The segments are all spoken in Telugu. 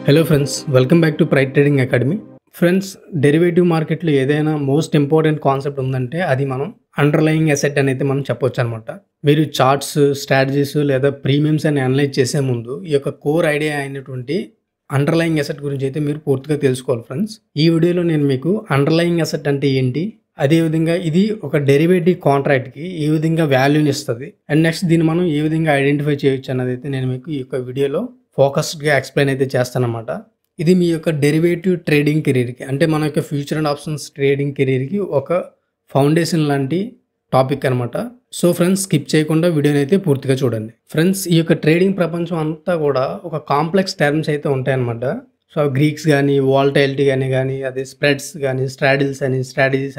Hello friends, welcome back to pride trading academy. Friends, derivative మార్కెట్లో ఏదైనా మోస్ట్ ఇంపార్టెంట్ కాన్సెప్ట్ ఉందంటే అది మనం అండర్లయింగ్ అసెట్ అని అయితే మనం చెప్పొచ్చు అనమాట. మీరు చార్ట్స్, స్ట్రాటజీస్ లేదా ప్రీమియమ్స్ అని అనలైజ్ చేసే ముందు ఈ యొక్క కోర్ ఐడియా అయినటువంటి అండర్లయింగ్ అసెట్ గురించి అయితే మీరు పూర్తిగా తెలుసుకోవాలి ఫ్రెండ్స్. ఈ వీడియోలో నేను మీకు అండర్లయింగ్ అసెట్ అంటే ఏంటి, అదేవిధంగా ఇది ఒక డెరివేటివ్ కాంట్రాక్ట్కి ఏ విధంగా వాల్యూని ఇస్తుంది, అండ్ నెక్స్ట్ దీన్ని మనం ఏ విధంగా ఐడెంటిఫై చేయొచ్చు అన్నది అయితే నేను మీకు ఈ యొక్క వీడియోలో ఫోకస్డ్గా ఎక్స్ప్లెయిన్ అయితే చేస్తానన్నమాట. ఇది మీ యొక్క డెరివేటివ్ ట్రేడింగ్ కెరీర్కి, అంటే మన యొక్క ఫ్యూచర్ అండ్ ఆప్షన్స్ ట్రేడింగ్ కెరీర్కి ఒక ఫౌండేషన్ లాంటి టాపిక్ అనమాట. సో ఫ్రెండ్స్, స్కిప్ చేయకుండా వీడియోని అయితే పూర్తిగా చూడండి. ఫ్రెండ్స్, ఈ యొక్క ట్రేడింగ్ ప్రపంచం అంతా కూడా ఒక కాంప్లెక్స్ టర్మ్స్ అయితే ఉంటాయన్నమాట. సో గ్రీక్స్ కానీ, వాల్టైలిటీ కానీ అది స్ప్రెడ్స్ కానీ, స్ట్రాటజీస్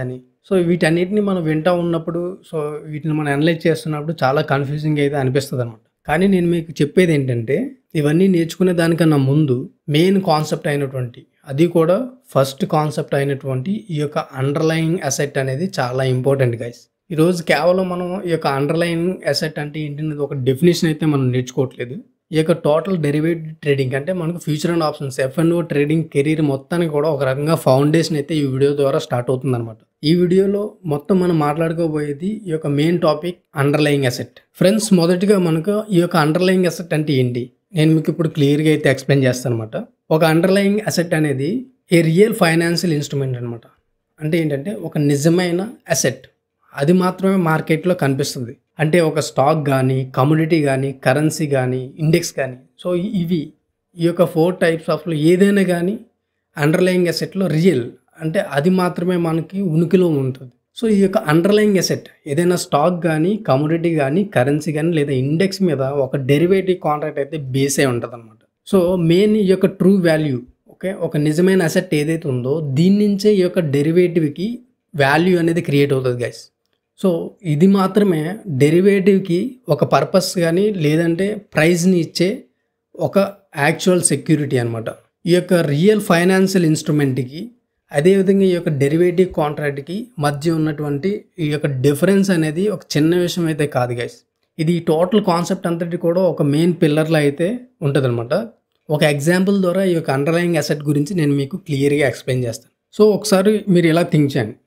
అని, సో వీటన్నిటిని మనం వింటూ ఉన్నప్పుడు, సో వీటిని మనం అనలైజ్ చేస్తున్నప్పుడు చాలా కన్ఫ్యూజింగ్ అయితే అనిపిస్తుంది అనమాట. కానీ నేను మీకు చెప్పేది ఏంటంటే, ఇవన్నీ నేర్చుకునే దానికన్నా ముందు మెయిన్ కాన్సెప్ట్ అయినటువంటి, అది కూడా ఫస్ట్ కాన్సెప్ట్ అయినటువంటి ఈ యొక్క అండర్లయింగ్ అసెట్ అనేది చాలా ఇంపార్టెంట్ గైస్. ఈరోజు కేవలం మనం ఈ యొక్క అండర్లయింగ్ అసెట్ అంటే ఏంటనేది ఒక డెఫినేషన్ అయితే మనం నేర్చుకోవట్లేదు. ఈ యొక్క టోటల్ డెరివేటివ్ ట్రేడింగ్ అంటే మనకు future and options F&O trading career మొత్తానికి కూడా ఒక రకంగా ఫౌండేషన్ అయితే ఈ వీడియో ద్వారా స్టార్ట్ అవుతుంది అనమాట. ఈ వీడియోలో మొత్తం మనం మాట్లాడుకోబోయేది ఈ యొక్క main topic underlying asset. Friends, మొదటిగా మనకు ఈ యొక్క అండర్లయింగ్ అసెట్ అంటే ఏంటి నేను మీకు ఇప్పుడు క్లియర్గా అయితే ఎక్స్ప్లెయిన్ చేస్తాను అనమాట. ఒక అండర్లయింగ్ అసెట్ అనేది ఏ రియల్ ఫైనాన్షియల్ ఇన్స్ట్రుమెంట్ అనమాట. అంటే ఏంటంటే ఒక నిజమైన అసెట్, అది మాత్రమే మార్కెట్లో కనిపిస్తుంది. అంటే ఒక స్టాక్ కానీ, కమోడిటీ కానీ, కరెన్సీ కానీ, ఇండెక్స్ కానీ, సో ఇవి ఈ యొక్క 4 టైప్స్ ఆఫ్లో ఏదైనా కానీ అండర్లయింగ్ అసెట్లో రియల్ అంటే అది మాత్రమే మనకి ఉనికిలో ఉంటుంది. సో ఈ యొక్క అండర్లయింగ్ అసెట్ ఏదైనా స్టాక్ కానీ, కమోడిటీ కానీ, కరెన్సీ కానీ లేదా ఇండెక్స్ మీద ఒక డెరివేటివ్ కాంట్రాక్ట్ అయితే బేస్ అయి ఉంటుంది అనమాట. సో మెయిన్ ఈ యొక్క ట్రూ వాల్యూ, ఓకే, ఒక నిజమైన అసెట్ ఏదైతే ఉందో దీని నుంచే ఈ యొక్క డెరివేటివ్కి వాల్యూ అనేది క్రియేట్ అవుతుంది గైస్. సో ఇది మాత్రమే డెరివేటివ్కి ఒక పర్పస్ కానీ లేదంటే ప్రైజ్ని ఇచ్చే ఒక యాక్చువల్ సెక్యూరిటీ అనమాట. ఈ యొక్క రియల్ ఫైనాన్షియల్ ఇన్స్ట్రుమెంట్కి అదేవిధంగా ఈ యొక్క డెరివేటివ్ కాంట్రాక్ట్కి మధ్య ఉన్నటువంటి ఈ యొక్క డిఫరెన్స్ అనేది ఒక చిన్న విషయం అయితే కాదు గైస్. ఇది టోటల్ కాన్సెప్ట్ అంతటి కూడా ఒక మెయిన్ పిల్లర్లో అయితే ఉంటుంది అనమాట. ఒక ఎగ్జాంపుల్ ద్వారా ఈ యొక్క అండర్లయింగ్ అసెట్ గురించి నేను మీకు క్లియర్గా ఎక్స్ప్లెయిన్ చేస్తాను. సో ఒకసారి మీరు ఇలా థింక్ చేయండి.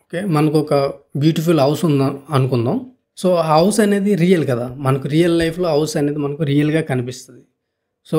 ఓకే, మనకు ఒక బ్యూటిఫుల్ హౌస్ ఉందా అనుకుందాం. సో ఆ హౌస్ అనేది రియల్ కదా, మనకు రియల్ లైఫ్లో హౌస్ అనేది మనకు రియల్గా కనిపిస్తుంది. సో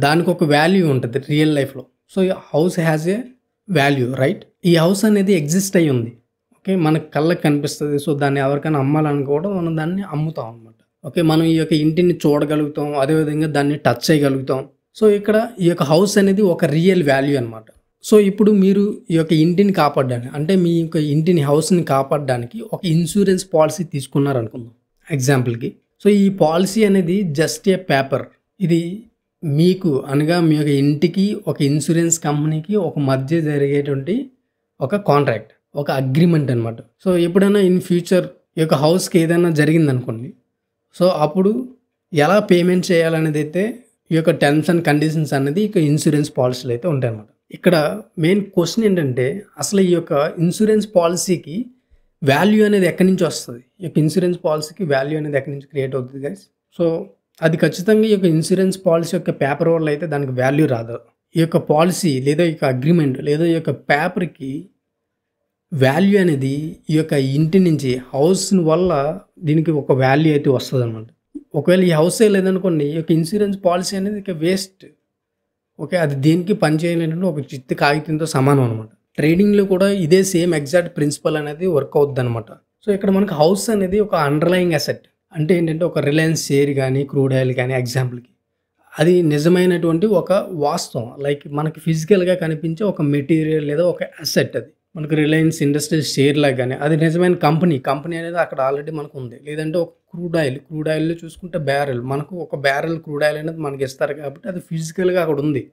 దానికి ఒక వాల్యూ ఉంటుంది రియల్ లైఫ్లో. సో ఈ house has a value, right? ఈ హౌస్ అనేది ఎగ్జిస్ట్ అయ్యి ఉంది, ఓకే, మనకు కళ్ళకి కనిపిస్తుంది. సో దాన్ని ఎవరికైనా అమ్మాలనుకోవడం మనం దాన్ని అమ్ముతాం అనమాట. ఓకే, మనం ఈ యొక్క ఇంటిని చూడగలుగుతాం, అదేవిధంగా దాన్ని టచ్ చేయగలుగుతాం. సో ఇక్కడ ఈ యొక్క హౌస్ అనేది ఒక రియల్ వాల్యూ అనమాట. సో ఇప్పుడు మీరు ఈ యొక్క ఇంటిని కాపాడడానికి, అంటే మీ యొక్క ఇంటిని, హౌస్ని కాపాడడానికి ఒక ఇన్సూరెన్స్ పాలసీ తీసుకున్నారనుకుందాం ఎగ్జాంపుల్కి. సో ఈ పాలసీ అనేది జస్ట్ ఏ పేపర్. ఇది మీకు అనగా మీ యొక్క ఇంటికి ఒక ఇన్సూరెన్స్ కంపెనీకి ఒక మధ్య జరిగేటువంటి ఒక కాంట్రాక్ట్, ఒక అగ్రిమెంట్ అనమాట. సో ఎప్పుడైనా ఇన్ ఫ్యూచర్ ఈ యొక్క హౌస్కి ఏదైనా జరిగిందనుకోండి, సో అప్పుడు ఎలా పేమెంట్ చేయాలనేది అయితే ఈ యొక్క టర్మ్స్ అండ్ కండిషన్స్ అనేది ఇక ఇన్సూరెన్స్ పాలసీలు అయితే ఉంటాయన్నమాట. ఇక్కడ మెయిన్ క్వశ్చన్ ఏంటంటే, అసలు ఈ యొక్క ఇన్సూరెన్స్ పాలసీకి వాల్యూ అనేది ఎక్కడి నుంచి వస్తుంది, ఈ యొక్క ఇన్సూరెన్స్ పాలసీకి వాల్యూ అనేది ఎక్కడి నుంచి క్రియేట్ అవుతుంది గైస్. సో అది ఖచ్చితంగా ఈ యొక్క ఇన్సూరెన్స్ పాలసీ యొక్క పేపర్ వల్ల అయితే దానికి వాల్యూ రాదు. ఈ యొక్క పాలసీ లేదా ఈ యొక్క అగ్రిమెంట్ లేదా ఈ యొక్క పేపర్కి వాల్యూ అనేది ఈ యొక్క ఇంటి నుంచి, హౌస్ వల్ల దీనికి ఒక వాల్యూ అయితే వస్తుంది అనమాట. ఒకవేళ ఈ హౌసే లేదనుకోండి, ఈ యొక్క ఇన్సూరెన్స్ పాలసీ అనేది ఇక వేస్ట్. ఓకే, అది దేనికి పనిచేయాలంటే ఒక చిత్తి కాగితంతో సమానం అనమాట. ట్రేడింగ్లో కూడా ఇదే సేమ్ ఎగ్జాక్ట్ ప్రిన్సిపల్ అనేది వర్క్ అవుద్ది అనమాట. సో ఇక్కడ మనకు హౌస్ అనేది ఒక అండర్లయింగ్ అసెట్. అంటే ఏంటంటే ఒక రిలయన్స్ షేర్ కానీ, క్రూడ్ ఆయిల్ కానీ ఎగ్జాంపుల్కి, అది నిజమైనటువంటి ఒక వాస్తవం, లైక్ మనకి ఫిజికల్గా కనిపించే ఒక మెటీరియల్ లేదా ఒక అసెట్. అది మనకు రిలయన్స్ ఇండస్ట్రీస్ షేర్ లాగా కానీ అది నిజమైన కంపెనీ అనేది అక్కడ ఆల్రెడీ మనకు ఉంది. లేదంటే ఒక క్రూడ్ ఆయిల్లో చూసుకుంటే మనకు ఒక బ్యారెల్ క్రూడ్ ఆయిల్ అనేది మనకి ఇస్తారు కాబట్టి అది ఫిజికల్గా అక్కడ ఉంది.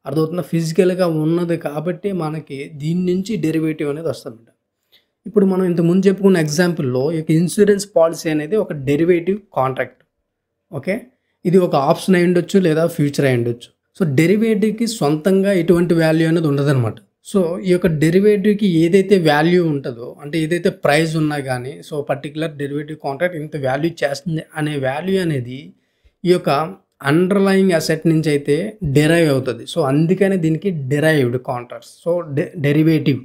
అర్థమవుతుందా? ఫిజికల్గా ఉన్నది కాబట్టి మనకి దీని నుంచి డెరివేటివ్ అనేది వస్తుంది. ఇప్పుడు మనం ఇంతకుముందు చెప్పుకున్న ఎగ్జాంపుల్లో ఈ ఇన్సూరెన్స్ పాలసీ అనేది ఒక డెరివేటివ్ కాంట్రాక్ట్. ఓకే, ఇది ఒక ఆప్షన్ అయి ఉండొచ్చు లేదా ఫ్యూచర్ అయి ఉండొచ్చు. సో డెరివేటివ్కి సొంతంగా ఎటువంటి వాల్యూ అనేది ఉండదన్నమాట. సో ఈ యొక్క డెరివేటివ్కి ఏదైతే వాల్యూ ఉంటుందో, అంటే ఏదైతే ప్రైస్ ఉన్నా కానీ, సో పర్టికులర్ డెరివేటివ్ కాంట్రాక్ట్ ఇంత వాల్యూ చేస్తుంది అనే వాల్యూ అనేది ఈ యొక్క అండర్లయింగ్ అసెట్ నుంచి అయితే డెరైవ్ అవుతుంది. సో అందుకనే దీనికి derived contracts. So derivative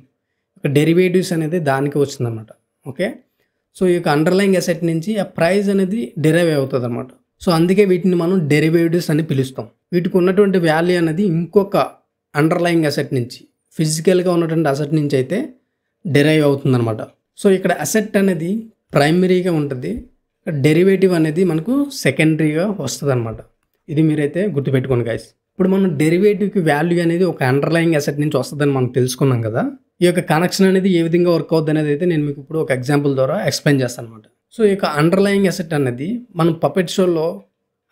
derivatives అనేది దానికి వచ్చిందన్నమాట. ఓకే. సో ఈ యొక్క అండర్లయింగ్ అసెట్ నుంచి ఆ ప్రైస్ అనేది డెరైవ్ అవుతుంది అనమాట. సో అందుకే వీటిని మనం డెరివేటివ్స్ అని పిలుస్తాం. వీటికి ఉన్నటువంటి వాల్యూ అనేది ఇంకొక అండర్లయింగ్ అసెట్ నుంచి, ఫిజికల్గా ఉన్నటువంటి అసెట్ నుంచి అయితే డెరైవ్ అవుతుందన్నమాట. సో ఇక్కడ అసెట్ అనేది ప్రైమరీగా ఉంటుంది, డెరివేటివ్ అనేది మనకు సెకండరీగా వస్తుంది అనమాట. ఇది మీరైతే గుర్తుపెట్టుకోండి గైస్. ఇప్పుడు మనం డెరివేటివ్కి వాల్యూ అనేది ఒక అండర్లయింగ్ అసెట్ నుంచి వస్తుందని మనం తెలుసుకున్నాం కదా. ఈ యొక్క కనెక్షన్ అనేది ఏ విధంగా వర్క్ అవుతుంది అనేది అయితే నేను మీకు ఇప్పుడు ఒక ఎగ్జాంపుల్ ద్వారా ఎక్స్ప్లెయిన్ చేస్తాను అనమాట. సో ఈ యొక్క అండర్లయింగ్ అసెట్ అనేది మనం పపెట్ షోలో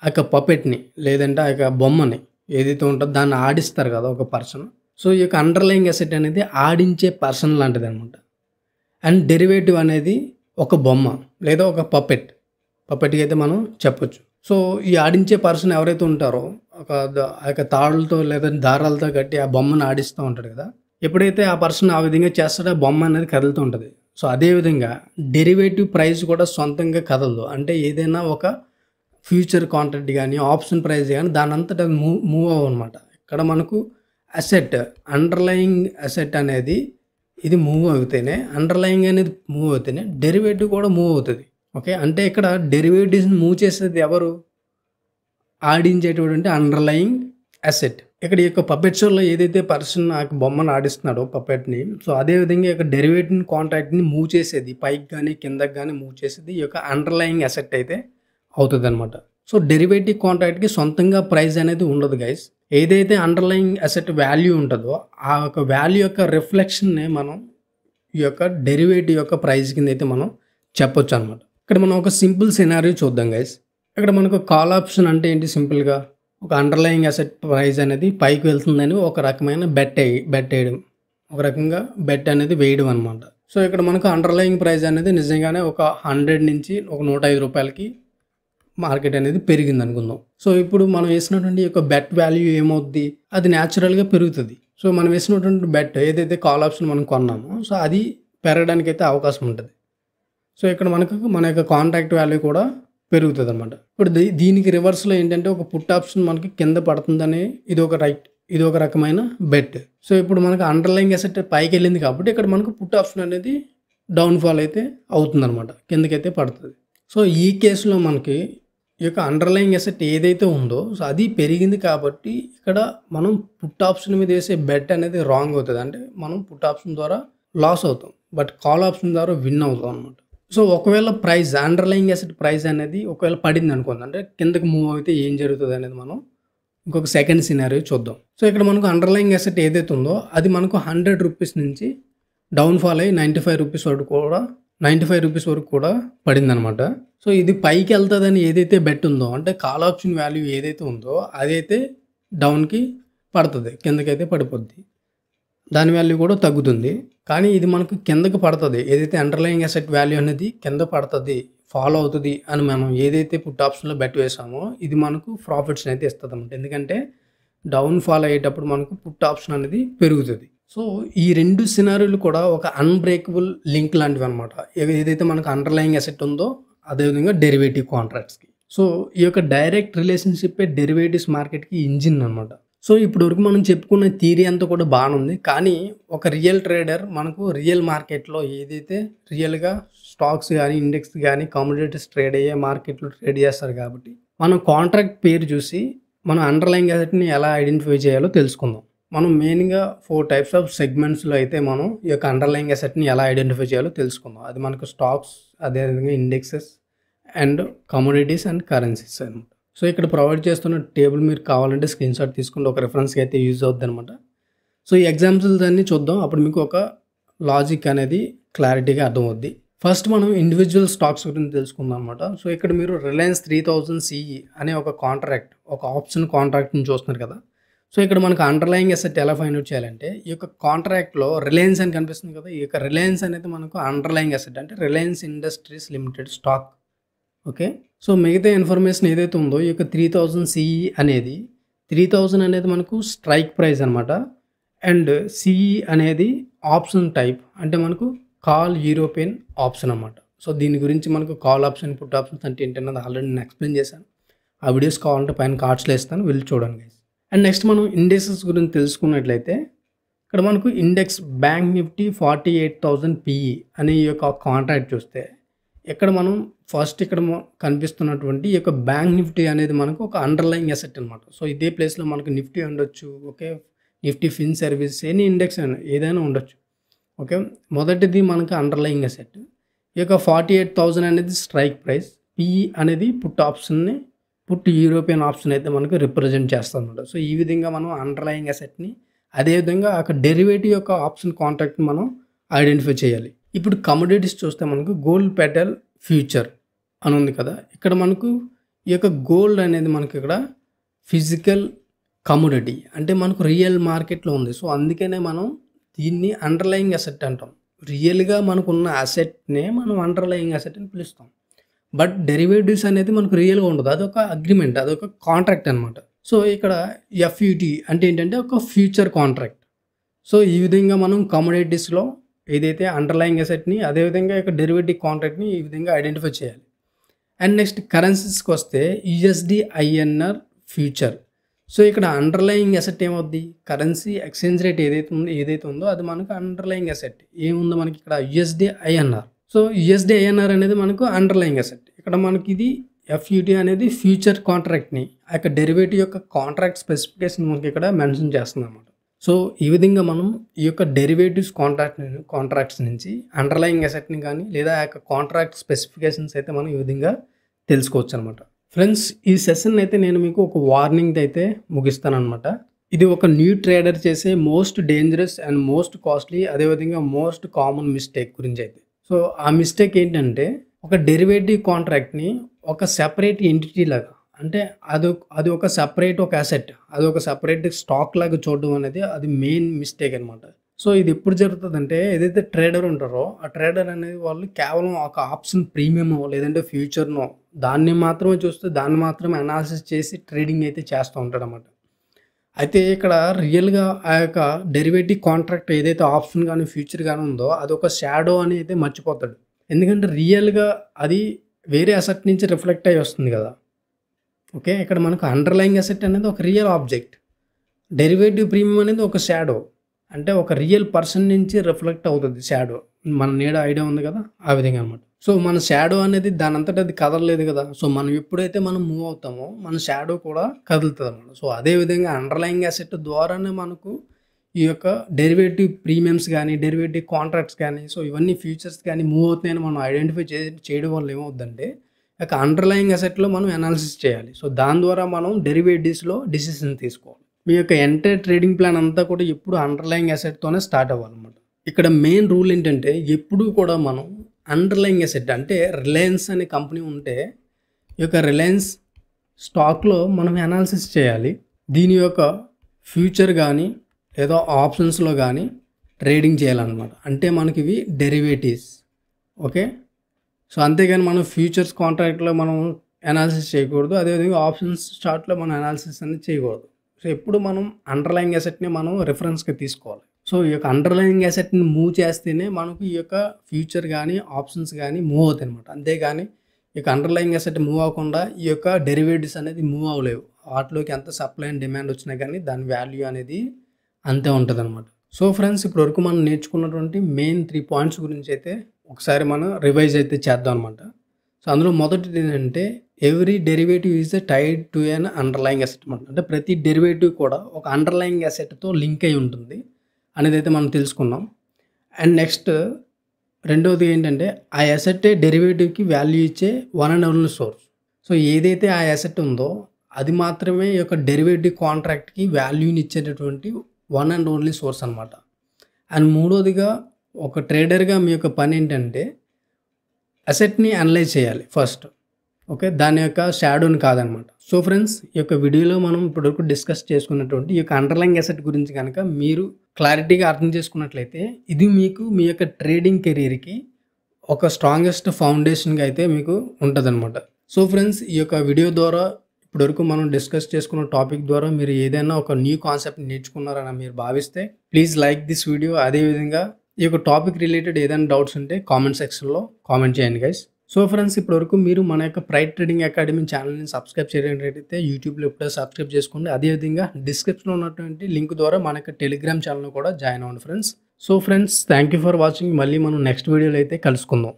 ఆ యొక్క పపెట్ని లేదంటే ఆ యొక్క బొమ్మని ఏదైతే ఉంటుందో దాన్ని ఆడిస్తారు కదా ఒక పర్సన్. సో ఈ యొక్క అండర్లయింగ్ అసెట్ అనేది ఆడించే పర్సన్ లాంటిది అనమాట. అండ్ డెరివేటివ్ అనేది ఒక బొమ్మ లేదా ఒక పపెట్కి అయితే మనం చెప్పొచ్చు. సో ఈ ఆడించే పర్సన్ ఎవరైతే ఉంటారో ఆ యొక్క తాడులతో లేదా దారాలతో కట్టి ఆ బొమ్మను ఆడిస్తూ ఉంటాడు కదా. ఎప్పుడైతే ఆ పర్సన్ ఆ విధంగా చేస్తాడో ఆ బొమ్మ అనేది కదులుతూ ఉంటుంది. సో అదేవిధంగా డెరివేటివ్ ప్రైస్ కూడా సొంతంగా కదలదు. అంటే ఏదైనా ఒక ఫ్యూచర్ కాంట్రాక్ట్ కానీ ఆప్షన్ ప్రైస్ కానీ దాని అంతటా మూవ్ అవ్వనమాట. ఇక్కడ మనకు అసెట్ అండర్లయింగ్ అసెట్ అనేది ఇది మూవ్ అవుతేనే, అండర్లయింగ్ అనేది మూవ్ అవుతేనే డెరివేటివ్ కూడా మూవ్ అవుతుంది. ఓకే. అంటే ఇక్కడ డెరివేటివ్స్ని మూవ్ చేసేది ఎవరు? ఆడించేటువంటి అండర్లయింగ్ అసెట్. ఇక్కడ ఈ యొక్క పపెట్ షోలో ఏదైతే పర్సన్ ఆ బొమ్మను ఆడిస్తున్నాడో పపెట్ని, సో అదేవిధంగా ఈ యొక్క డెరివేటివ్ కాంట్రాక్ట్ని మూవ్ చేసేది పైకి కానీ కిందకి కానీ మూవ్ చేసేది ఈ యొక్క అండర్లయింగ్ అసెట్ అయితే అవుతుంది అనమాట. సో డెరివేటివ్ కాంట్రాక్ట్కి సొంతంగా ప్రైస్ అనేది ఉండదు గైస్. ఏదైతే అండర్లయింగ్ అసెట్ వాల్యూ ఉంటుందో ఆ యొక్క వాల్యూ యొక్క రిఫ్లెక్షన్నే మనం ఈ యొక్క డెరివేటివ్ యొక్క ప్రైస్ కింద అయితే మనం చెప్పొచ్చు అనమాట. ఇక్కడ మనం ఒక సింపుల్ సినారియో చూద్దాం గైస్. ఇక్కడ మనకు కాల్ ఆప్షన్ అంటే ఏంటి? సింపుల్గా ఒక అండర్లయింగ్ అసెట్ ప్రైస్ అనేది పైకి వెళ్తుందని ఒక రకమైన బెట్ వేయడం, ఒక రకంగా బెట్ అనేది వేయడం అనమాట. సో ఇక్కడ మనకు అండర్లయింగ్ ప్రైస్ అనేది నిజంగానే ఒక 100 నుంచి ఒక 105 రూపాయలకి మార్కెట్ అనేది పెరిగింది అనుకుందాం. సో ఇప్పుడు మనం వేసినటువంటి యొక్క బెట్ వాల్యూ ఏమవుద్ది? అది న్యాచురల్గా పెరుగుతుంది. సో మనం వేసినటువంటి బెట్ ఏదైతే కాల్ ఆప్షన్ మనం కొన్నామో సో అది పెరగడానికి అయితే అవకాశం ఉంటుంది. సో ఇక్కడ మన యొక్క కాంట్రాక్ట్ వాల్యూ కూడా పెరుగుతుంది అనమాట. ఇప్పుడు దీనికి రివర్స్లో ఏంటంటే ఒక పుట్ ఆప్షన్ మనకి కింద పడుతుందని ఇది ఒక రకమైన బెట్. సో ఇప్పుడు మనకు అండర్లయింగ్ అసెట్ పైకి వెళ్ళింది కాబట్టి ఇక్కడ మనకు పుట్ ఆప్షన్ అనేది డౌన్ఫాల్ అయితే అవుతుందన్నమాట, కిందకైతే పడుతుంది. సో ఈ కేసులో మనకి ఈ యొక్క అండర్లయింగ్ అసెట్ ఏదైతే ఉందో సో అది పెరిగింది కాబట్టి ఇక్కడ మనం పుట్ ఆప్షన్ మీద వేసే బెట్ అనేది రాంగ్ అవుతుంది. అంటే మనం పుట్ ఆప్షన్ ద్వారా లాస్ అవుతాం, బట్ కాల్ ఆప్షన్ ద్వారా విన్ అవుతాం అనమాట. సో ఒకవేళ ప్రైస్ అండర్లయింగ్ అసెట్ ప్రైస్ అనేది ఒకవేళ పడింది అనుకోండి, అంటే కిందకి మూవ్ అయితే ఏం జరుగుతుంది అనేది మనం ఇంకొక సెకండ్ సినారియో చూద్దాం. సో ఇక్కడ మనకు అండర్లయింగ్ అసెట్ ఏదైతే ఉందో అది మనకు 100 రూపీస్ నుంచి డౌన్ఫాల్ అయ్యి 95 రూపీస్ వరకు కూడా పడింది అనమాట. సో ఇది పైకి వెళ్తుందని ఏదైతే బెట్ ఉందో అంటే కాల్ ఆప్షన్ వాల్యూ ఏదైతే ఉందో అదైతే డౌన్కి పడుతుంది, కిందకైతే పడిపోద్ది, దాని వాల్యూ కూడా తగ్గుతుంది. కానీ ఇది మనకు కిందకి పడుతుంది, ఏదైతే అండర్లయింగ్ అసెట్ వాల్యూ అనేది కింద పడుతుంది, ఫాలో అవుతుంది అని మనం ఏదైతే పుట్ ఆప్షన్లో బెట్ వేసామో ఇది మనకు ప్రాఫిట్స్ని అయితే ఇస్తుంది అన్నమాట. ఎందుకంటే డౌన్ ఫాల్ అయ్యేటప్పుడు మనకు పుట్ ఆప్షన్ అనేది పెరుగుతుంది. సో ఈ రెండు సినారీలు కూడా ఒక అన్బ్రేకబుల్ లింక్ లాంటివి అనమాట. ఏదైతే మనకు అండర్లయింగ్ అసెట్ ఉందో అదేవిధంగా డెరివేటివ్ కాంట్రాక్ట్స్కి. సో ఈ యొక్క డైరెక్ట్ రిలేషన్షిప్ డెరివేటివ్స్ మార్కెట్కి ఇంజిన్ అనమాట. సో ఇప్పుడు వరకు మనం చెప్పుకున్న థియరీ అంతా కూడా బాగానే ఉంది, కానీ ఒక రియల్ ట్రేడర్ మనకు రియల్ మార్కెట్లో ఏదైతే రియల్గా స్టాక్స్ కానీ ఇండెక్స్ కానీ కమోడిటీస్ ట్రేడ్ అయ్యే మార్కెట్లో ట్రేడ్ చేస్తారు కాబట్టి మనం కాంట్రాక్ట్ పేరు చూసి మనం అండర్లయింగ్ అసెట్ని ఎలా ఐడెంటిఫై చేయాలో తెలుసుకుందాం. మనం మెయిన్గా 4 టైప్స్ ఆఫ్ సెగ్మెంట్స్లో అయితే మనం ఈ యొక్క అండర్లయింగ్ అసెట్ని ఎలా ఐడెంటిఫై చేయాలో తెలుసుకుందాం. అది మనకు స్టాక్స్, అదేవిధంగా indexes and commodities and currencies అనమాట. సో ఇక్కడ ప్రొవైడ్ చేస్తున్న టేబుల్ మీరు కావాలంటే స్క్రీన్ షాట్ తీసుకుంటే ఒక రిఫరెన్స్కి అయితే యూజ్ అవుతుంది అనమాట. సో ఈ ఎగ్జాంపుల్స్ అన్నీ చూద్దాం, అప్పుడు మీకు ఒక లాజిక్ అనేది క్లారిటీగా అర్థమవుద్ది. ఫస్ట్ మనం ఇండివిజువల్ స్టాక్స్ గురించి తెలుసుకుందాం అనమాట. సో ఇక్కడ మీరు రిలయన్స్ 3000 CE అనే ఒక కాంట్రాక్ట్, ఒక ఆప్షన్ కాంట్రాక్ట్ని చూస్తున్నారు కదా. సో ఇక్కడ మనకు అండర్లయింగ్ అసెట్ ఎలా ఫైండ్ అవుట్ చేయాలంటే ఈ యొక్క కాంట్రాక్ట్లో రిలయన్స్ అని కనిపిస్తుంది కదా, ఈ యొక్క రిలయన్స్ అనేది మనకు అండర్లయింగ్ అసెట్, అంటే Reliance industries limited stock. Okay. So మిగతా ఇన్ఫర్మేషన్ ఏదైతే ఉందో ఈ యొక్క 3000 CE అనేది 3000 అనేది మనకు స్ట్రైక్ ప్రైస్ అనమాట. అండ్ CE అనేది ఆప్షన్ టైప్, అంటే మనకు కాల్ యూరోపియన్ ఆప్షన్ అనమాట. సో దీని గురించి మనకు కాల్ ఆప్షన్ పుట్ ఆప్షన్స్ అంటే ఏంటన్నది ఆల్రెడీ నేను ఎక్స్ప్లెయిన్ చేశాను. ఆ వీడియోస్ కావాలంటే పైన కార్డ్స్లో ఇస్తాను, వెళ్ళి చూడండి గైస్. అండ్ నెక్స్ట్ మనం ఇండెక్సెస్ గురించి తెలుసుకున్నట్లయితే ఇక్కడ మనకు ఇండెక్స్ బ్యాంక్ నిఫ్టీ 48,000 PE అనే ఈ యొక్క కాంట్రాక్ట్ చూస్తే ఇక్కడ మనం ఫస్ట్ ఇక్కడ కనిపిస్తున్నటువంటి ఈ యొక్క బ్యాంక్ నిఫ్టీ అనేది మనకు ఒక అండర్లయింగ్ అసెట్ అనమాట. సో ఇదే ప్లేస్లో మనకు నిఫ్టీ ఉండొచ్చు, okay, Nifty fin service, any index ఏదైనా ఉండొచ్చు. ఓకే, మొదటిది మనకు అండర్లయింగ్ అసెట్. ఈ యొక్క 48,000 అనేది స్ట్రైక్ ప్రైస్, PE అనేది పుట్ ఆప్షన్ని, పుట్ యూరోపియన్ ఆప్షన్ అయితే మనకు రిప్రజెంట్ చేస్తుంది అనమాట. సో ఈ విధంగా మనం అండర్లయింగ్ అసెట్ని, అదేవిధంగా ఒక డెరివేటివ్ యొక్క ఆప్షన్ కాంట్రాక్ట్ని మనం ఐడెంటిఫై చేయాలి. ఇప్పుడు కమోడిటీస్ చూస్తే మనకు గోల్డ్ పెటల్ ఫ్యూచర్ అని ఉంది కదా, ఇక్కడ మనకు ఈ యొక్క గోల్డ్ అనేది మనకి ఇక్కడ ఫిజికల్ కమోడిటీ అంటే మనకు రియల్ మార్కెట్లో ఉంది. సో అందుకనే మనం దీన్ని అండర్లయింగ్ అసెట్ అంటాం. రియల్గా మనకున్న అసెట్నే మనం అండర్లయింగ్ అసెట్ అని పిలుస్తాం. బట్ డెరివేటివ్స్ అనేది మనకు రియల్గా ఉండదు, అదొక అగ్రిమెంట్, అదొక కాంట్రాక్ట్ అనమాట. సో ఇక్కడ FUT అంటే ఏంటంటే ఒక ఫ్యూచర్ కాంట్రాక్ట్. సో ఈ విధంగా మనం కమోడిటీస్లో ఏదైతే అండర్లయింగ్ అసెట్ని, అదేవిధంగా యొక్క డెరివేటివ్ కాంట్రాక్ట్ని ఈ విధంగా ఐడెంటిఫై చేయాలి. అండ్ నెక్స్ట్ కరెన్సీస్కి వస్తే USD INR ఫ్యూచర్. సో ఇక్కడ అండర్లయింగ్ అసెట్ ఏమవుద్ది, కరెన్సీ ఎక్స్చేంజ్ రేట్ ఏదైతే ఉందో అది మనకు అండర్లయింగ్ అసెట్. ఏముందో మనకి ఇక్కడ USD INR. So USD INR అనేది మనకు అండర్లయింగ్ అసెట్. ఇక్కడ మనకి ఇది FUT అనేది ఫ్యూచర్ కాంట్రాక్ట్ని, ఆ యొక్క డెరివేటివ్ యొక్క కాంట్రాక్ట్ స్పెసిఫికేషన్ మనకి ఇక్కడ మెన్షన్ చేస్తుంది అన్నమాట. సో ఈ విధంగా మనం ఈ యొక్క డెరివేటివ్స్ కాంట్రాక్ట్స్ నుంచి అండర్లయింగ్ అసెట్ని కానీ లేదా ఆ యొక్క కాంట్రాక్ట్ స్పెసిఫికేషన్స్ అయితే మనం ఈ విధంగా తెలుసుకోవచ్చు అనమాట. ఫ్రెండ్స్, ఈ సెషన్ అయితే నేను మీకు ఒక వార్నింగ్ అయితే ముగిస్తానమాట. ఇది ఒక న్యూ ట్రేడర్ చేసే most dangerous and most costly, అదేవిధంగా మోస్ట్ కామన్ మిస్టేక్ గురించి అయితే. సో ఆ మిస్టేక్ ఏంటంటే ఒక డెరివేటివ్ కాంట్రాక్ట్ని ఒక సెపరేట్ ఎంటిటీ లాగా, అంటే అది ఒక సెపరేట్ ఒక అసెట్, అది ఒక సెపరేట్ స్టాక్ లాగా చూడడం అనేది అది మెయిన్ మిస్టేక్ అనమాట. సో ఇది ఎప్పుడు జరుగుతుందంటే ఏదైతే ట్రేడర్ ఉంటారో ఆ ట్రేడర్ అనేది వాళ్ళు కేవలం ఒక ఆప్షన్ ప్రీమియమో లేదంటే ఫ్యూచర్నో దాన్ని మాత్రమే చూస్తూ దాన్ని మాత్రమే అనాలిసిస్ చేసి ట్రేడింగ్ అయితే చేస్తూ ఉంటాడు అన్నమాట. అయితే ఇక్కడ రియల్గా ఆ యొక్క డెరివేటివ్ కాంట్రాక్ట్ ఏదైతే ఆప్షన్ కానీ ఫ్యూచర్ కానీ ఉందో అది ఒక షాడో అని అయితే మర్చిపోతాడు. ఎందుకంటే రియల్గా అది వేరే అసెట్ నుంచి రిఫ్లెక్ట్ అయ్యి వస్తుంది కదా. ఓకే, ఇక్కడ మనకు అండర్లయింగ్ అసెట్ అనేది ఒక రియల్ ఆబ్జెక్ట్, డెరివేటివ్ ప్రీమియం అనేది ఒక షాడో, అంటే ఒక రియల్ పర్సన్ నుంచి రిఫ్లెక్ట్ అవుతుంది షాడో. మన నీడ ఐడియా ఉంది కదా, ఆ విధంగా అనమాట. సో మన షాడో అనేది దాని అంతటా అది కదలలేదు కదా. సో మనం ఎప్పుడైతే మనం మూవ్ అవుతామో మన షాడో కూడా కదులుతుంది అనమాట. సో అదేవిధంగా అండర్లయింగ్ అసెట్ ద్వారానే మనకు ఈ యొక్క డెరివేటివ్ ప్రీమియమ్స్ కానీ డెరివేటివ్ కాంట్రాక్ట్స్ కానీ సో ఇవన్నీ ఫ్యూచర్స్ కానీ మూవ్ అవుతున్నాయని మనం ఐడెంటిఫై చేయడం వల్ల ఏమవుతుందంటే ఒక అండర్లయింగ్ అసెట్లో మనం అనాలిసిస్ చేయాలి. సో దాని ద్వారా మనం డెరివేటివ్స్లో డిసిషన్ తీసుకోవాలి. మీ యొక్క ఎంటైర్ ట్రేడింగ్ ప్లాన్ అంతా కూడా ఎప్పుడు అండర్లయింగ్ అసెట్తోనే స్టార్ట్ అవ్వాలన్నమాట. ఇక్కడ మెయిన్ రూల్ ఏంటంటే ఎప్పుడు కూడా మనం అండర్లయింగ్ అసెట్ అంటే రిలయన్స్ అనే కంపెనీ ఉంటే ఈ యొక్క రిలయన్స్ స్టాక్లో మనం అనాలిసిస్ చేయాలి. దీని యొక్క ఫ్యూచర్ కానీ లేదా ఆప్షన్స్లో కానీ ట్రేడింగ్ చేయాలన్నమాట. అంటే మనకి ఇవి డెరివేటివ్స్. ఓకే, సో అంతేగాని మనం ఫ్యూచర్స్ కాంట్రాక్ట్లో మనం అనాలిసిస్ చేయకూడదు, అదేవిధంగా ఆప్షన్స్ చార్ట్లో మనం అనాలిసిస్ అనేది చేయకూడదు. సో ఎప్పుడు మనం అండర్లయింగ్ అసెట్ని మనం రిఫరెన్స్గా తీసుకోవాలి. సో ఈ యొక్క అండర్లయింగ్ అసెట్ని మూవ్ చేస్తేనే మనకు ఈ యొక్క ఫ్యూచర్ కానీ ఆప్షన్స్ కానీ మూవ్ అవుతాయి అనమాట. అంతేగాని ఈ యొక్క అండర్లయింగ్ అసెట్ మూవ్ అవ్వకుండా ఈ యొక్క డెరివేటివ్స్ అనేది మూవ్ అవ్వలేవు. వాటిలోకి ఎంత సప్లై అండ్ డిమాండ్ వచ్చినా కానీ దాని వాల్యూ అనేది అంతే ఉంటుంది అనమాట. సో ఫ్రెండ్స్, ఇప్పటివరకు మనం నేర్చుకున్నటువంటి మెయిన్ 3 పాయింట్స్ గురించి అయితే ఒకసారి మనం రివైజ్ అయితే చేద్దాం అనమాట. సో అందులో మొదటిది ఏంటంటే every derivative is tied to an underlying asset అనమాట. అంటే ప్రతి డెరివేటివ్ కూడా ఒక అండర్లయింగ్ అసెట్తో లింక్ అయి ఉంటుంది అనేది అయితే మనం తెలుసుకున్నాం. అండ్ నెక్స్ట్ రెండవది ఏంటంటే ఆ అసెట్టే డెరివేటివ్కి వాల్యూ ఇచ్చే one and only source. So ఏదైతే ఆ అసెట్ ఉందో అది మాత్రమే ఈ యొక్క డెరివేటివ్ కాంట్రాక్ట్కి వాల్యూని ఇచ్చేటటువంటి వన్ అండ్ ఓన్లీ సోర్స్ అనమాట. అండ్ మూడోదిగా ఒక ట్రేడర్గా మీ యొక్క పని ఏంటంటే అసెట్ని అనలైజ్ చేయాలి ఫస్ట్. ఓకే, దాని యొక్క షాడోని కాదనమాట. సో ఫ్రెండ్స్, ఈ యొక్క వీడియోలో మనం ఇప్పటివరకు డిస్కస్ చేసుకున్నటువంటి ఈ యొక్క అండర్లయింగ్ అసెట్ గురించి కనుక మీరు క్లారిటీగా అర్థం చేసుకున్నట్లయితే ఇది మీకు మీ యొక్క ట్రేడింగ్ కెరీర్కి ఒక స్ట్రాంగెస్ట్ ఫౌండేషన్గా అయితే మీకు ఉంటుంది అనమాట. సో ఫ్రెండ్స్, ఈ యొక్క వీడియో ద్వారా ఇప్పటివరకు మనం డిస్కస్ చేసుకున్న టాపిక్ ద్వారా మీరు ఏదైనా ఒక న్యూ కాన్సెప్ట్ నేర్చుకున్నారని మీరు భావిస్తే ప్లీజ్ లైక్ దిస్ వీడియో. అదేవిధంగా ఈ యొక్క టాపిక్ రిలేటెడ్ ఏదైనా డౌట్స్ ఉంటే కామెంట్ సెక్షన్లో కామెంట్ చేయండి గైస్. సో ఫ్రెండ్స్, ఇప్పటివరకు మీరు మన యొక్క ప్రైడ్ ట్రేడింగ్ అకాడమీ ఛానల్ని సబ్స్క్రైబ్ చేయనట్టయితే యూట్యూబ్లో ఇప్పుడే సబ్స్క్రైబ్ చేసుకోండి. అదేవిధంగా డిస్క్రిప్షన్లో ఉన్నటువంటి లింక్ ద్వారా మన యొక్క టెలిగ్రామ్ ఛానల్ కూడా జాయిన్ అవ్వండి friends. So friends, thank you for watching. మళ్ళీ మనం నెక్స్ట్ వీడియోలో అయితే కలుసుకుందాం.